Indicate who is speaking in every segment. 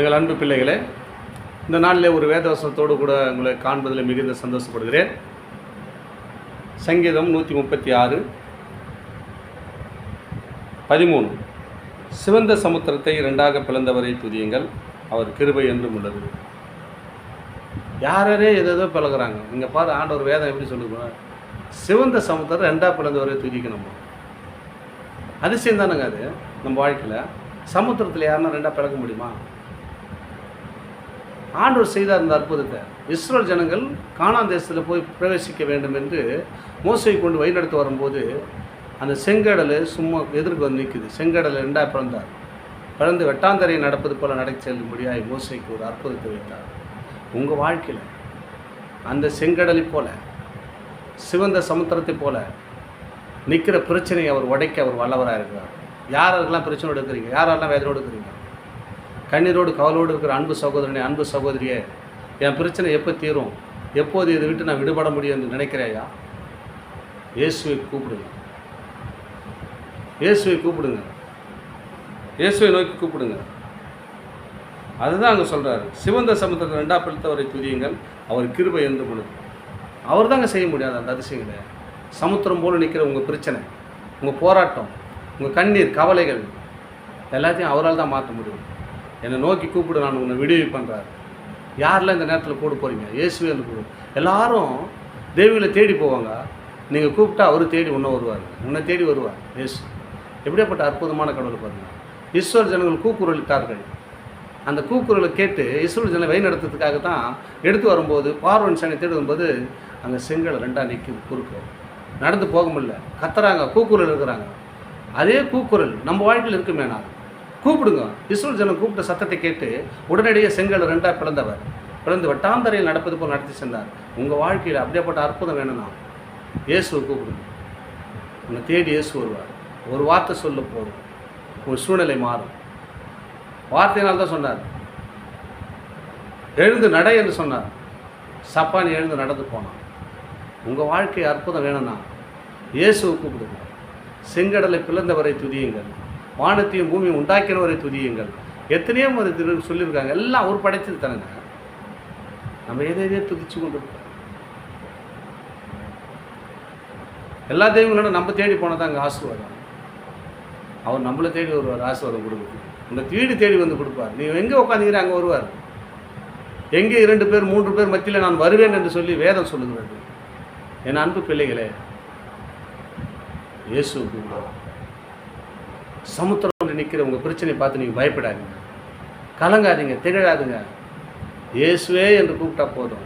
Speaker 1: எங்கள் அன்பு பிள்ளைகளே, இந்த நாளிலே ஒரு வேதவசனத்தோடு கூட உங்களை காண்பதில் மிகுந்த சந்தோஷப்படுகிறேன். சங்கீதம் 136:13. சிவந்த சமுத்திரத்தை இரண்டாக பிளந்தவரை துதியுங்கள், அவர் கிருபை என்றும் உள்ளது. யாரே எதோ பழகுறாங்க. இங்கே பாரு, ஆண்டவர் வேதம் எப்படி சொல்லுங்க, சிவந்த சமுத்திரம் ரெண்டாக பிளந்தவரை துதிக்கணும். அதிசயம் தானுங்க அது. நம்ம வாழ்க்கையில் சமுத்திரத்தில் யாருன்னா ரெண்டாக பிளக்க முடியுமா? ஆண்டவர் செய்தார் இந்த அற்புதத்தை. இஸ்ரேல் ஜனங்கள் கானான் தேசத்தில் போய் பிரவேசிக்க வேண்டும் என்று மோசையை கொண்டு வழிநடத்த வரும்போது அந்த செங்கடல் சும்மா எதிர்க்கு வந்து நிற்குது. செங்கடல் ரெண்டாக பிளந்து வெட்டாந்தரையை நடப்பது போல் நடக்க செல்லும்படியாக மோசைக்கு ஒரு அற்புதத்தை வைத்தார். உங்கள் வாழ்க்கையில் அந்த செங்கடலை போல, சிவந்த சமுத்திரத்தை போல நிற்கிற பிரச்சனையை அவர் உடைக்க அவர் வல்லவராக இருக்கிறார். யாரெல்லாம் பிரச்சனையோடு இருக்கிறீங்க, யாரெல்லாம் வேதனையோடு இருக்கிறீங்க, கண்ணீரோடு கவலோடு இருக்கிற அன்பு சகோதரனே, அன்பு சகோதரியே, என் பிரச்சனை எப்போ தீரும், எப்போது இதை விட்டு நான் விடுபட முடியும் என்று நினைக்கிறேயா? இயேசுவை கூப்பிடுங்க, இயேசுவை கூப்பிடுங்க, இயேசுவை நோக்கி கூப்பிடுங்க. அதுதான் அங்கே சொல்கிறாரு. சிவந்த சமுத்திரத்தை ரெண்டாக பிளத்தவரை துதியுங்கள், அவர் கிருபை என்று கொடு. அவர் தாங்க செய்ய முடியாது அந்த அதிசயங்களை. சமுத்திரம் போல் நிற்கிற உங்கள் பிரச்சனை, உங்கள் போராட்டம், உங்கள் கண்ணீர், கவலைகள் எல்லாத்தையும் அவரால் தான் மாற்ற முடியும். என்னை நோக்கி கூப்பிடு, நான் உன்னை விடுவிப்பேன்றார். யாரெல்லாம் இந்த நேரத்தில் கூட போகிறீங்க? இயேசுவே என்று கூப்பிடு. எல்லாரும் தேவிகளை தேடி போவாங்க. நீங்கள் கூப்பிட்டா அவர் தேடி இன்னும் வருவார், உன்னை தேடி வருவார் இயேசு. எப்படியாப்பட்ட அற்புதமான கடவுளை பாருங்கள். இஸ்ரவேல் ஜனங்கள் கூக்குரலிட்டார்கள். அந்த கூக்குரலை கேட்டு இஸ்ரவேல் ஜனங்களை வழி நடத்துறதுக்காக தான் எடுத்து வரும்போது, பார்வோன் சேனை தேடி வரும்போது அங்கே செங்கல் ரெண்டாக நிற்கிது. குறுக்க நடந்து போக முடியல, கத்துறாங்க, கூக்குரல் இருக்கிறாங்க. அதே கூக்குரல் நம்ம வாழ்க்கையில் இருக்குமே. நான் கூப்பிடுங்க. இஸ்ரவேல் ஜனம் கூப்பிட்ட சத்தத்தை கேட்டு உடனடியே செங்கல் ரெண்டாக பிளந்து வெட்டாந்தரையில் நடப்பது போல் நடத்தி சென்றார். உங்கள் வாழ்க்கையில் அப்படியேப்பட்ட அற்புதம் வேணும்னா இயேசுவை கூப்பிடுங்க. உன்னை தேடி இயேசு வருவார். ஒரு வார்த்தை சொல்ல போதும், உங்கள் சூழ்நிலை மாறும். வார்த்தையினால் தான் சொன்னார். எழுந்து நட என்று சொன்னார். சப்பானி எழுந்து நடந்து போனான். உங்கள் வாழ்க்கை அற்புதம் வேணும்னா இயேசுவை கூப்பிடுங்க. செங்கடலை பிளந்தவரை துதியுங்கள், வானத்தையும் பூமியும் உண்டாக்கினவரை துதியுங்கள். எத்தனையோ சொல்லியிருக்காங்க. எல்லாம் அவர் படைச்சது தானுங்க. நம்ம எதையே துதிச்சு கொண்டு இருக்கோம். எல்லா தெய்வங்களோட நம்ம தேடி போனதான் அங்கே ஆசீர்வாதம். அவர் நம்மளை தேடி வருவார், ஆசீர்வாதம் கொடுக்குது. உங்களை தேடி வந்து கொடுப்பார். நீங்கள் எங்கே உட்காந்துக்கிற அங்கே வருவார். எங்கே 2 பேர் 3 பேர் மத்தியில் நான் வருவேன் என்று சொல்லி வேதம் சொல்லுகிறது. என் அன்பு பிள்ளைகளே, இயேசு சமுத்திரம் நிற்கிற உங்கள் பிரச்சனையை பார்த்து நீங்கள் பயப்படாதீங்க, கலங்காதீங்க, திகழாதுங்க. இயேசுவே என்று கூப்பிட்டா போதும்.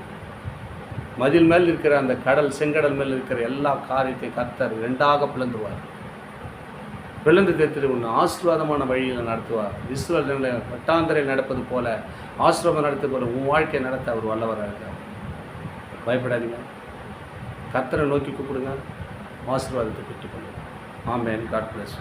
Speaker 1: மதில் மேல் இருக்கிற அந்த கடல், செங்கடல் மேல் இருக்கிற எல்லா காரியத்தையும் கர்த்தர் ரெண்டாக பிளந்துவார். பிளந்து தேர்த்து ஒன்று ஆசீர்வாதமான வழியில் நடத்துவார். இஸ்ரவேல் ஜனங்களை வெட்டாந்தரையில் நடப்பது போல ஆசீர்வாதம் நடத்த போல உன் வாழ்க்கையை நடத்த அவர் வல்லவராக இருக்கார். பயப்படாதீங்க, கர்த்தரை நோக்கி கூப்பிடுங்க, ஆசீர்வாதத்தை பெற்றுக்கொள்ளுங்க. ஆமென். God plus.